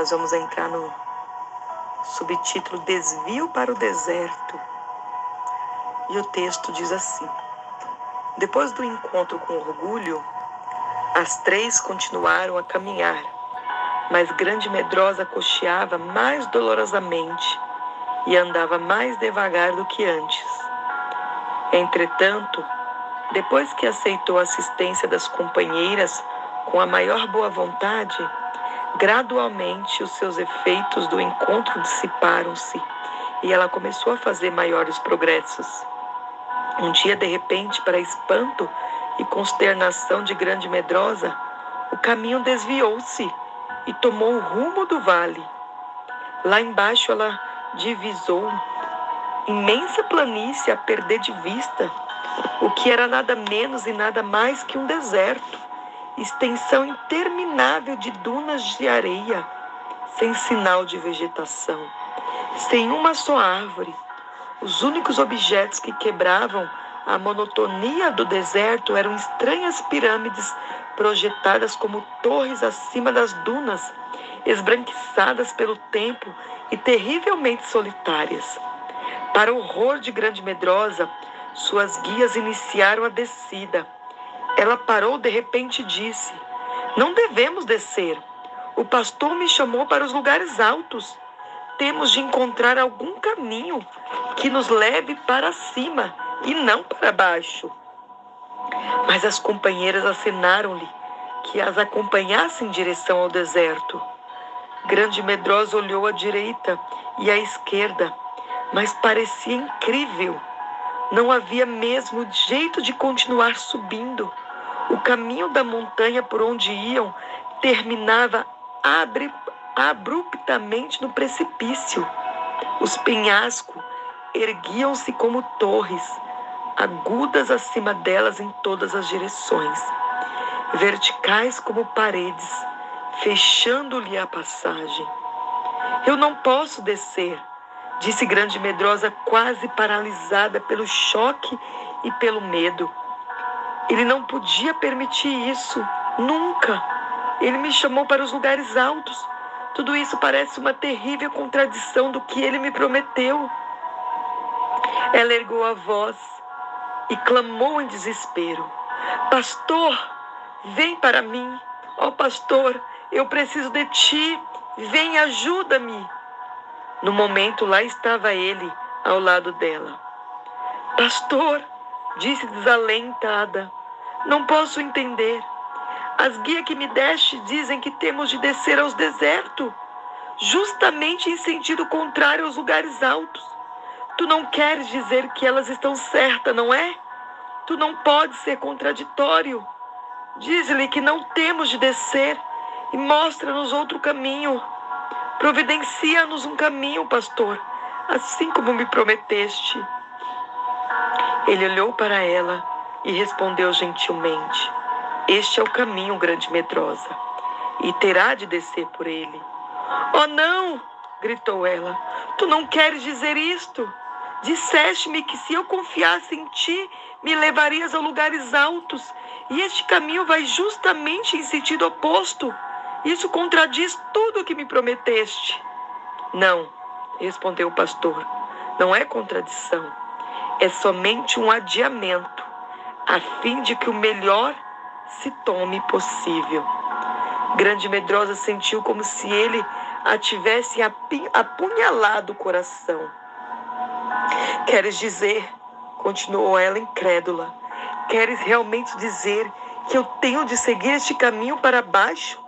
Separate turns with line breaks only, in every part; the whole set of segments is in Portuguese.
nós vamos entrar no subtítulo Desvio para o Deserto. E o texto diz assim: depois do encontro com Orgulho, as três continuaram a caminhar, mas Grande Medrosa cocheava mais dolorosamente e andava mais devagar do que antes. Entretanto, depois que aceitou a assistência das companheiras com a maior boa vontade, gradualmente os seus efeitos do encontro dissiparam-se e ela começou a fazer maiores progressos. Um dia, de repente, para espanto e consternação de Grande Medrosa, o caminho desviou-se e tomou o rumo do vale. Lá embaixo ela divisou imensa planície a perder de vista, o que era nada menos e nada mais que um deserto, extensão interminável de dunas de areia, sem sinal de vegetação, sem uma só árvore. Os únicos objetos que quebravam a monotonia do deserto eram estranhas pirâmides projetadas como torres acima das dunas, esbranquiçadas pelo tempo e terrivelmente solitárias. Para o horror de Grande Medrosa, suas guias iniciaram a descida. Ela parou de repente e disse: não devemos descer. O pastor me chamou para os lugares altos. Temos de encontrar algum caminho que nos leve para cima e não para baixo. Mas as companheiras acenaram-lhe que as acompanhasse em direção ao deserto. Grande Medrosa olhou à direita e à esquerda, mas parecia incrível. Não havia mesmo jeito de continuar subindo. O caminho da montanha por onde iam terminava abruptamente no precipício. Os penhascos erguiam-se como torres, agudas acima delas em todas as direções, verticais como paredes, fechando-lhe a passagem. Eu não posso descer, disse Grande Medrosa, quase paralisada pelo choque e pelo medo. Ele não podia permitir isso, nunca. Ele me chamou para os lugares altos. Tudo isso parece uma terrível contradição do que ele me prometeu. Ela ergueu a voz e clamou em desespero: pastor, vem para mim. Ó pastor, eu preciso de ti. Vem, ajuda-me. No momento, lá estava ele, ao lado dela. Pastor, disse desalentada, não posso entender. As guias que me deste dizem que temos de descer aos desertos, justamente em sentido contrário aos lugares altos. Tu não queres dizer que elas estão certas, não é? Tu não podes ser contraditório. Diz-lhe que não temos de descer e mostra-nos outro caminho. Providencia-nos um caminho, pastor, assim como me prometeste. Ele olhou para ela e respondeu gentilmente: este é o caminho, Grande Medrosa, e terá de descer por ele. Oh, não! Gritou ela. Tu não queres dizer isto? Disseste-me que se eu confiasse em ti, me levarias a lugares altos, e este caminho vai justamente em sentido oposto. Isso contradiz tudo o que me prometeste. Não, respondeu o pastor, não é contradição. É somente um adiamento, a fim de que o melhor se tome possível. Grande Medrosa sentiu como se ele a tivesse apunhalado o coração. Queres dizer, continuou ela incrédula, queres realmente dizer que eu tenho de seguir este caminho para baixo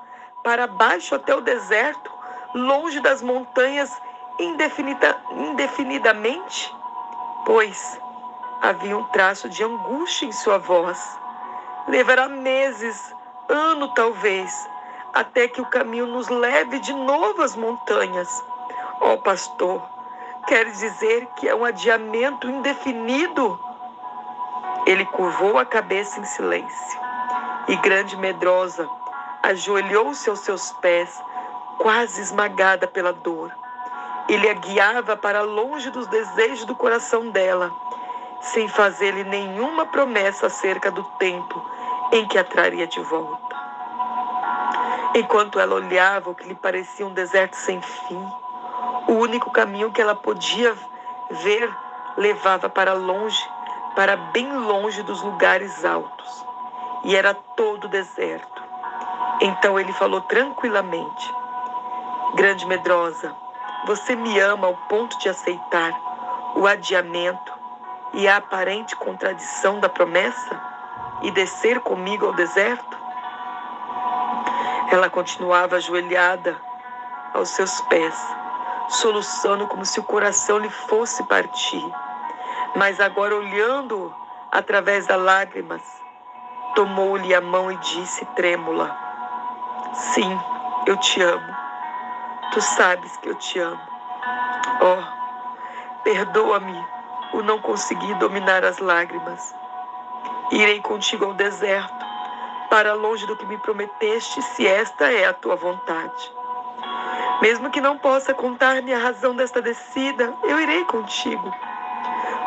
até o deserto, longe das montanhas indefinidamente? Pois havia um traço de angústia em sua voz. Levará meses, ano talvez, até que o caminho nos leve de novo às montanhas. Ó pastor, quer dizer que é um adiamento indefinido? Ele curvou a cabeça em silêncio, e Grande Medrosa ajoelhou-se aos seus pés, quase esmagada pela dor. Ele a guiava para longe dos desejos do coração dela, sem fazer-lhe nenhuma promessa acerca do tempo em que a traria de volta. Enquanto ela olhava o que lhe parecia um deserto sem fim, o único caminho que ela podia ver levava para longe, para bem longe dos lugares altos, e era todo deserto. Então ele falou tranquilamente: Grande medrosa, você me ama ao ponto de aceitar o adiamento e a aparente contradição da promessa e descer comigo ao deserto? Ela continuava ajoelhada aos seus pés, soluçando como se o coração lhe fosse partir. Mas agora, olhando através das lágrimas, tomou-lhe a mão e disse trêmula: Sim, eu te amo. Tu sabes que eu te amo. Oh, perdoa-me o não conseguir dominar as lágrimas. Irei contigo ao deserto, para longe do que me prometeste, se esta é a tua vontade. Mesmo que não possa contar-me a razão desta descida, eu irei contigo,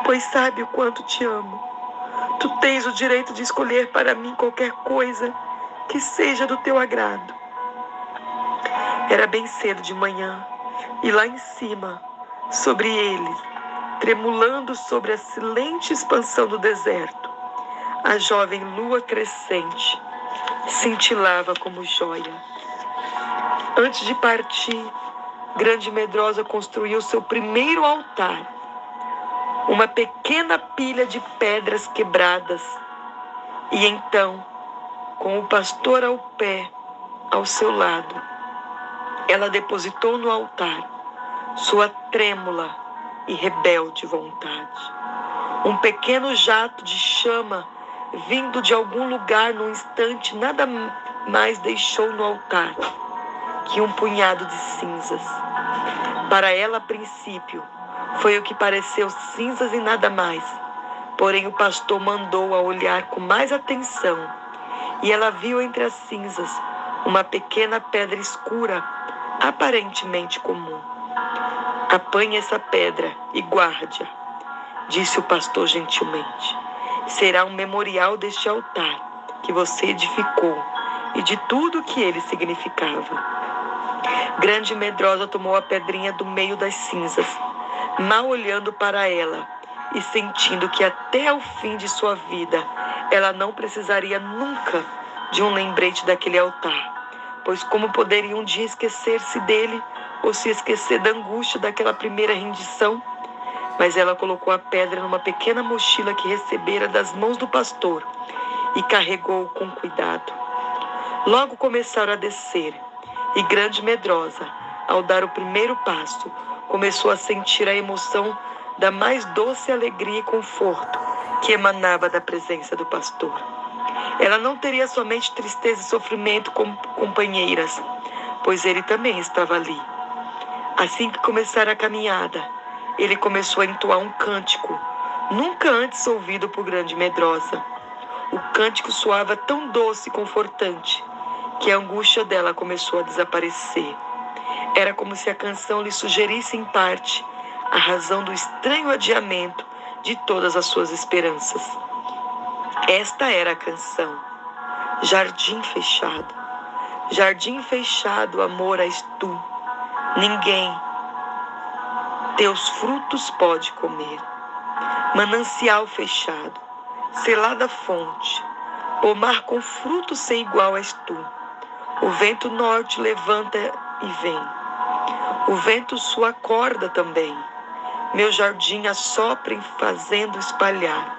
pois sabe o quanto te amo. Tu tens o direito de escolher para mim qualquer coisa que seja do teu agrado. Era bem cedo de manhã, e lá em cima, sobre eles, tremulando sobre a silente expansão do deserto, a jovem lua crescente cintilava como joia. Antes de partir, Grande Medrosa construiu seu primeiro altar, uma pequena pilha de pedras quebradas, e então, com o pastor ao pé, ao seu lado, ela depositou no altar sua trêmula e rebelde vontade. Um pequeno jato de chama, vindo de algum lugar num instante, nada mais deixou no altar que um punhado de cinzas. Para ela, a princípio, foi o que pareceu cinzas e nada mais. Porém, o pastor mandou-a olhar com mais atenção, e ela viu entre as cinzas uma pequena pedra escura, aparentemente comum. Apanhe essa pedra e guarde-a, disse o pastor gentilmente. Será um memorial deste altar que você edificou e de tudo o que ele significava. Grande Medrosa tomou a pedrinha do meio das cinzas, mal olhando para ela e sentindo que até o fim de sua vida ela não precisaria nunca de um lembrete daquele altar, pois como poderia um dia esquecer-se dele ou se esquecer da angústia daquela primeira rendição? Mas ela colocou a pedra numa pequena mochila que recebera das mãos do pastor e carregou-o com cuidado. Logo começaram a descer, e Grande Medrosa, ao dar o primeiro passo, começou a sentir a emoção da mais doce alegria e conforto que emanava da presença do pastor. Ela não teria somente tristeza e sofrimento como companheiras, pois ele também estava ali. Assim que começara a caminhada, ele começou a entoar um cântico, nunca antes ouvido por Grande Medrosa. O cântico soava tão doce e confortante que a angústia dela começou a desaparecer. Era como se a canção lhe sugerisse em parte a razão do estranho adiamento de todas as suas esperanças. Esta era a canção: Jardim fechado. Jardim fechado, amor, és tu. Ninguém teus frutos pode comer. Manancial fechado, selada fonte, pomar com frutos sem igual és tu. O vento norte levanta e vem. O vento sua corda também. Meu jardim assopra fazendo espalhar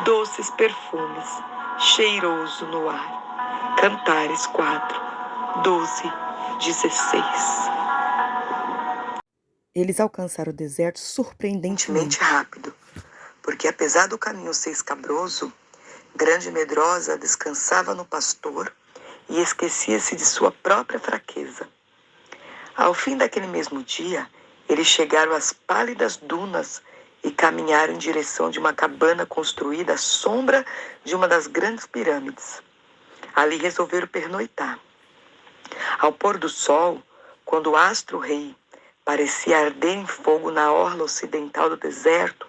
doces perfumes, cheiroso no ar. Cantares 4, 12, 16.
Eles alcançaram o deserto surpreendentemente
rápido, porque apesar do caminho ser escabroso, Grande Medrosa descansava no pastor e esquecia-se de sua própria fraqueza. Ao fim daquele mesmo dia, eles chegaram às pálidas dunas e caminharam em direção de uma cabana construída à sombra de uma das grandes pirâmides. Ali resolveram pernoitar. Ao pôr do sol, quando o astro-rei parecia arder em fogo na orla ocidental do deserto,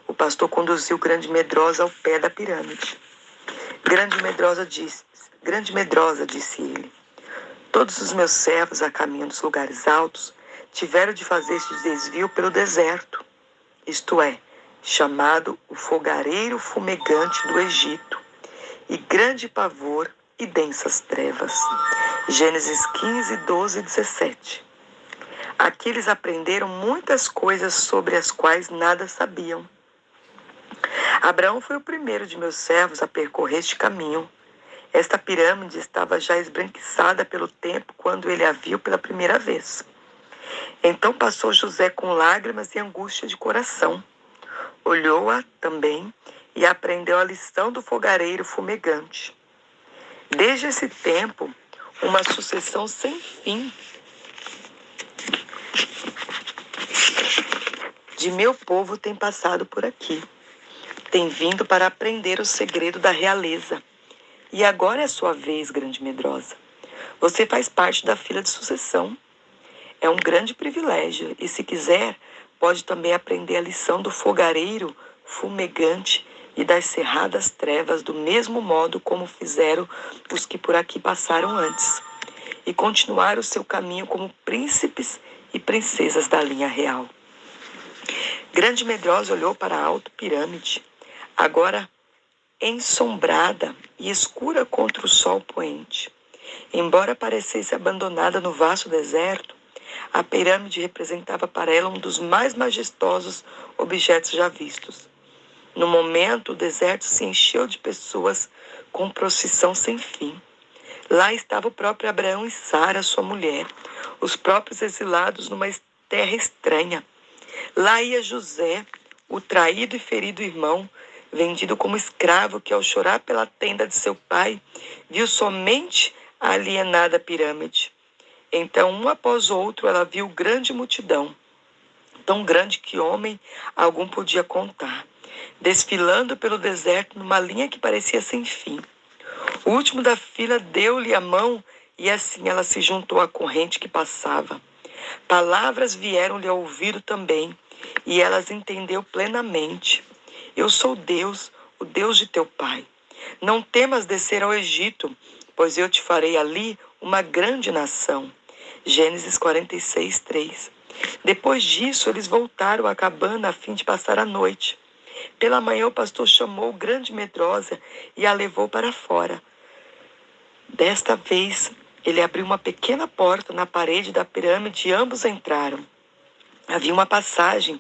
o pastor conduziu Grande Medrosa ao pé da pirâmide. Grande Medrosa, disse ele, Todos os meus servos a caminho dos lugares altos tiveram de fazer este desvio pelo deserto, isto é, chamado o fogareiro fumegante do Egito, e grande pavor e densas trevas. Gênesis 15, 12 e 17. Aqui eles aprenderam muitas coisas sobre as quais nada sabiam. Abraão foi o primeiro de meus servos a percorrer este caminho. Esta pirâmide estava já esbranquiçada pelo tempo quando ele a viu pela primeira vez. Então passou José com lágrimas e angústia de coração. Olhou-a também e aprendeu a lição do fogareiro fumegante. Desde esse tempo, uma sucessão sem fim de meu povo tem passado por aqui. Tem vindo para aprender o segredo da realeza. E agora é a sua vez, grande medrosa. Você faz parte da fila de sucessão. É um grande privilégio e, se quiser, pode também aprender a lição do fogareiro fumegante e das cerradas trevas do mesmo modo como fizeram os que por aqui passaram antes, e continuar o seu caminho como príncipes e princesas da linha real. Grande medrosa olhou para a alta pirâmide, agora ensombrada e escura contra o sol poente. Embora parecesse abandonada no vasto deserto, a pirâmide representava para ela um dos mais majestosos objetos já vistos. No momento, o deserto se encheu de pessoas com procissão sem fim. Lá estava o próprio Abraão e Sara, sua mulher, os próprios exilados numa terra estranha. Lá ia José, o traído e ferido irmão, vendido como escravo, que ao chorar pela tenda de seu pai, viu somente a alienada pirâmide. Então, um após outro, ela viu grande multidão, tão grande que homem algum podia contar, desfilando pelo deserto numa linha que parecia sem fim. O último da fila deu-lhe a mão e assim ela se juntou à corrente que passava. Palavras vieram-lhe ao ouvido também, e ela as entendeu plenamente. Eu sou Deus, o Deus de teu pai. Não temas descer ao Egito, pois eu te farei ali uma grande nação. Gênesis 46, 3. Depois disso, eles voltaram à cabana a fim de passar a noite. Pela manhã, o pastor chamou grande medrosa e a levou para fora. Desta vez, ele abriu uma pequena porta na parede da pirâmide e ambos entraram. Havia uma passagem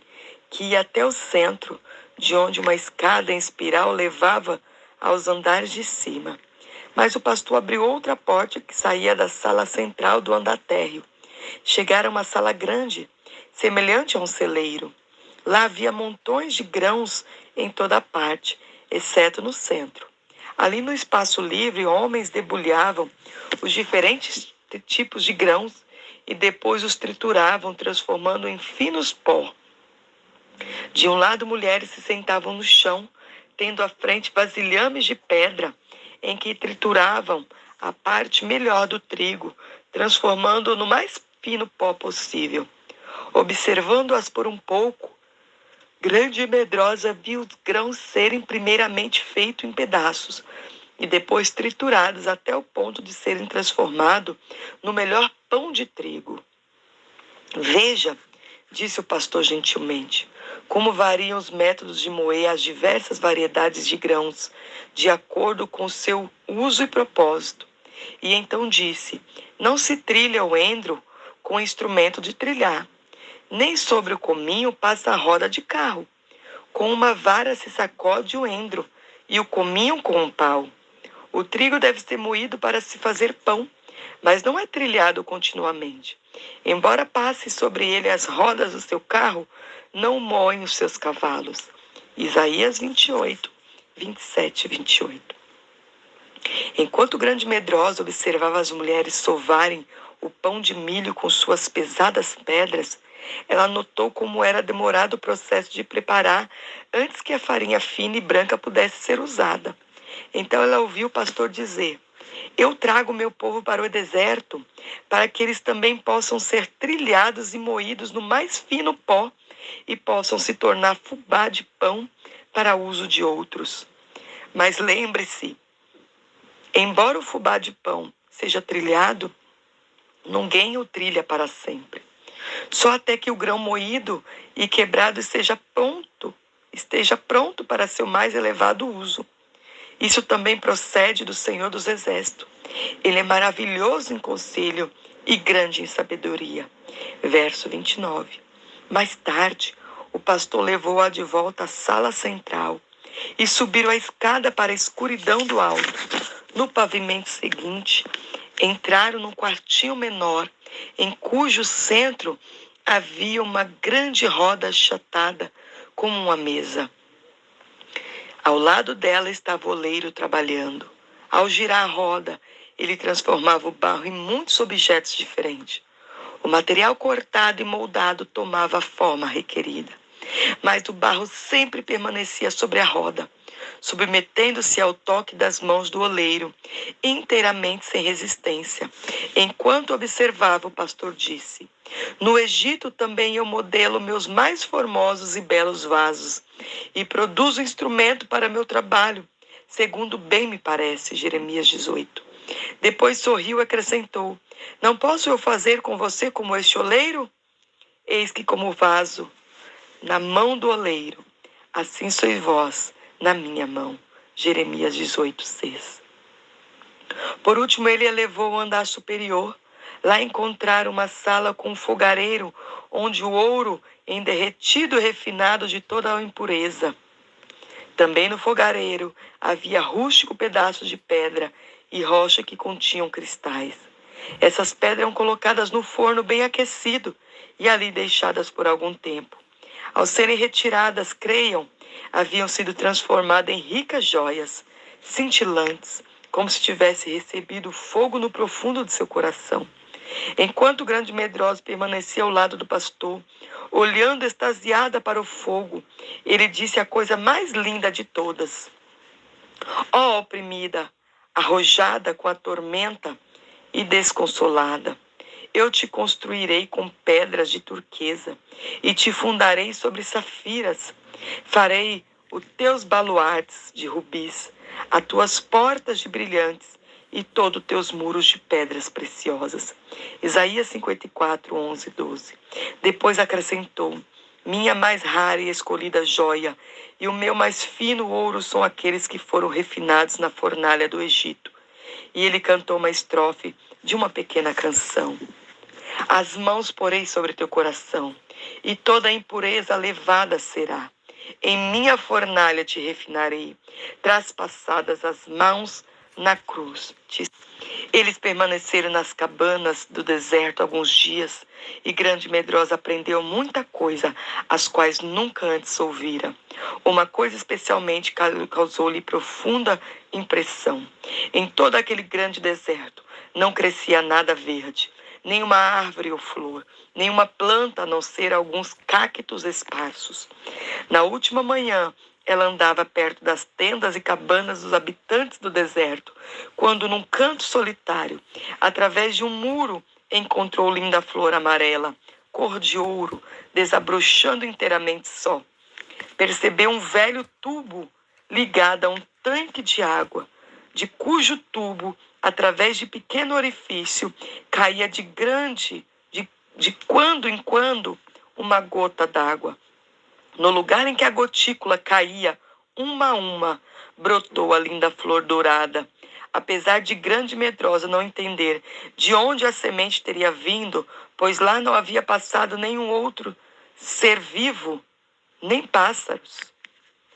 que ia até o centro, de onde uma escada em espiral levava aos andares de cima. Mas o pastor abriu outra porta que saía da sala central do andar térreo. Chegaram a uma sala grande, semelhante a um celeiro. Lá havia montões de grãos em toda parte, exceto no centro. Ali no espaço livre, homens debulhavam os diferentes tipos de grãos e depois os trituravam, transformando em finos pó. De um lado, mulheres se sentavam no chão, tendo à frente vasilhames de pedra, em que trituravam a parte melhor do trigo, transformando-o no mais fino pó possível. Observando-as por um pouco, grande e medrosa viu os grãos serem primeiramente feitos em pedaços e depois triturados até o ponto de serem transformados no melhor pão de trigo. Veja, disse o pastor gentilmente, como variam os métodos de moer as diversas variedades de grãos, de acordo com seu uso e propósito. E então disse, não se trilha o endro com instrumento de trilhar, nem sobre o cominho passa a roda de carro. Com uma vara se sacode o endro, e o cominho com um pau. O trigo deve ser moído para se fazer pão, mas não é trilhado continuamente. Embora passe sobre ele as rodas do seu carro, não moem os seus cavalos. Isaías 28, 27 e 28. Enquanto o grande medrosa observava as mulheres sovarem o pão de milho com suas pesadas pedras, ela notou como era demorado o processo de preparar antes que a farinha fina e branca pudesse ser usada. Então ela ouviu o pastor dizer, eu trago meu povo para o deserto, para que eles também possam ser trilhados e moídos no mais fino pó e possam se tornar fubá de pão para uso de outros. Mas lembre-se, embora o fubá de pão seja trilhado, ninguém o trilha para sempre. Só até que o grão moído e quebrado esteja pronto para seu mais elevado uso. Isso também procede do Senhor dos Exércitos. Ele é maravilhoso em conselho e grande em sabedoria. Verso 29. Mais tarde, o pastor levou-a de volta à sala central e subiram a escada para a escuridão do alto. No pavimento seguinte, entraram num quartinho menor, em cujo centro havia uma grande roda achatada como uma mesa. Ao lado dela estava o oleiro trabalhando. Ao girar a roda, ele transformava o barro em muitos objetos diferentes. O material cortado e moldado tomava a forma requerida, mas o barro sempre permanecia sobre a roda, submetendo-se ao toque das mãos do oleiro, inteiramente sem resistência. Enquanto observava, o pastor disse: no Egito também eu modelo meus mais formosos e belos vasos e produzo instrumento para meu trabalho, segundo bem me parece. Jeremias 18. Depois sorriu e acrescentou: não posso eu fazer com você como este oleiro? Eis que como vaso na mão do oleiro, assim sois vós na minha mão. Jeremias 18:6. Por último, ele a levou ao andar superior. Lá encontraram uma sala com um fogareiro, onde o ouro derretido e refinado de toda a impureza. Também no fogareiro havia rústico pedaços de pedra e rocha que continham cristais. Essas pedras eram colocadas no forno bem aquecido e ali deixadas por algum tempo. Ao serem retiradas, creiam, haviam sido transformadas em ricas joias, cintilantes, como se tivesse recebido fogo no profundo de seu coração. Enquanto o grande medroso permanecia ao lado do pastor, olhando extasiada para o fogo, ele disse a coisa mais linda de todas: ó oprimida, arrojada com a tormenta e desconsolada, eu te construirei com pedras de turquesa e te fundarei sobre safiras. Farei os teus baluartes de rubis, as tuas portas de brilhantes e todos os teus muros de pedras preciosas. Isaías 54, 11, 12. Depois acrescentou: minha mais rara e escolhida joia e o meu mais fino ouro são aqueles que foram refinados na fornalha do Egito. E ele cantou uma estrofe de uma pequena canção. As mãos porei sobre teu coração, e toda a impureza levada será. Em minha fornalha te refinarei, traspassadas as mãos na cruz. Eles permaneceram nas cabanas do deserto alguns dias, e grande medrosa aprendeu muita coisa, as quais nunca antes ouvira. Uma coisa especialmente causou-lhe profunda impressão. Em todo aquele grande deserto não crescia nada verde, nenhuma árvore ou flor, nenhuma planta a não ser alguns cactos esparsos. Na última manhã, ela andava perto das tendas e cabanas dos habitantes do deserto, quando num canto solitário, através de um muro, encontrou linda flor amarela, cor de ouro, desabrochando inteiramente só. Percebeu um velho tubo ligado a um tanque de água, de cujo tubo, através de pequeno orifício, caía de quando em quando, uma gota d'água. No lugar em que a gotícula caía, uma a uma, brotou a linda flor dourada. Apesar de grande e medrosa não entender de onde a semente teria vindo, pois lá não havia passado nenhum outro ser vivo, nem pássaros.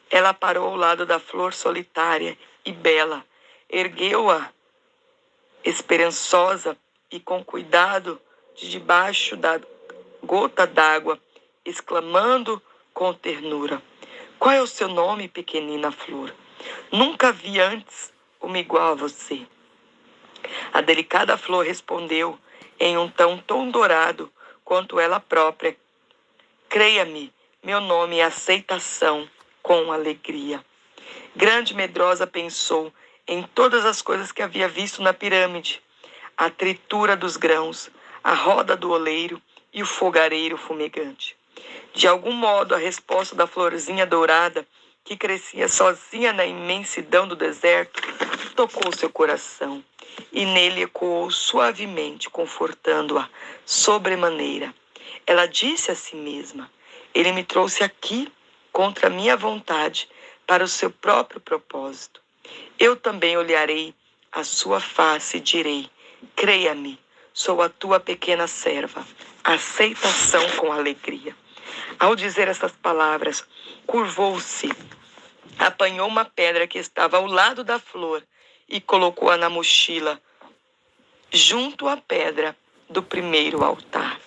Ela parou ao lado da flor solitária e bela, ergueu-a esperançosa e com cuidado de debaixo da gota d'água, exclamando com ternura: qual é o seu nome, pequenina flor? Nunca vi antes uma igual a você. A delicada flor respondeu em um tom tão dourado quanto ela própria: creia-me, meu nome é aceitação com alegria. Grande medrosa pensou em todas as coisas que havia visto na pirâmide: a tritura dos grãos, a roda do oleiro e o fogareiro fumegante. De algum modo, a resposta da florzinha dourada, que crescia sozinha na imensidão do deserto, tocou seu coração e nele ecoou suavemente, confortando-a sobremaneira. Ela disse a si mesma: ele me trouxe aqui contra a minha vontade para o seu próprio propósito. Eu também olharei a sua face e direi: creia-me, sou a tua pequena serva. Aceitação com alegria. Ao dizer essas palavras, curvou-se, apanhou uma pedra que estava ao lado da flor e colocou-a na mochila, junto à pedra do primeiro altar.